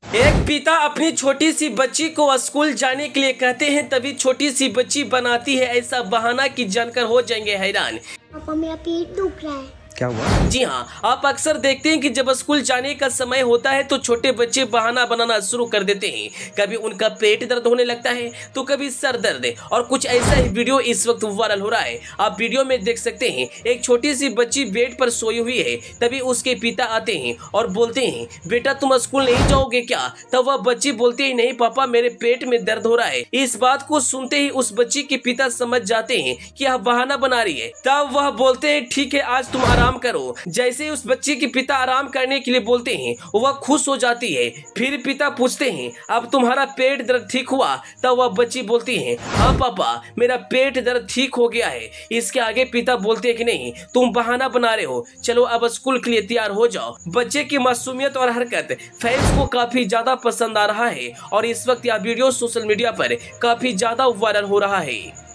एक पिता अपनी छोटी सी बच्ची को स्कूल जाने के लिए कहते हैं, तभी छोटी सी बच्ची बनाती है ऐसा बहाना कि जानकर हो जाएंगे हैरान। पापा मेरा पेट दुख रहा है। क्या हुआ? जी हाँ, आप अक्सर देखते हैं कि जब स्कूल जाने का समय होता है तो छोटे बच्चे बहाना बनाना शुरू कर देते हैं। कभी उनका पेट दर्द होने लगता है तो कभी सर दर्द, और कुछ ऐसा ही वीडियो इस वक्त वायरल हो रहा है। आप वीडियो में देख सकते हैं, एक छोटी सी बच्ची बेड पर सोई हुई है। तभी उसके पिता आते हैं और बोलते हैं, बेटा तुम स्कूल नहीं जाओगे क्या? तब वह बच्ची बोलती है, नहीं पापा मेरे पेट में दर्द हो रहा है। इस बात को सुनते ही उस बच्ची के पिता समझ जाते हैं कि यह बहाना बना रही है। तब वह बोलते हैं, ठीक है आज तुम आराम करो। जैसे ही उस बच्चे के पिता आराम करने के लिए बोलते हैं, वह खुश हो जाती है। फिर पिता पूछते हैं, अब तुम्हारा पेट दर्द ठीक हुआ? तब वह बच्ची बोलती है, हाँ पापा मेरा पेट दर्द ठीक हो गया है। इसके आगे पिता बोलते हैं कि नहीं तुम बहाना बना रहे हो, चलो अब स्कूल के लिए तैयार हो जाओ। बच्चे की मासूमियत और हरकत फैंस को काफी ज्यादा पसंद आ रहा है और इस वक्त यह वीडियो सोशल मीडिया पर काफी ज्यादा वायरल हो रहा है।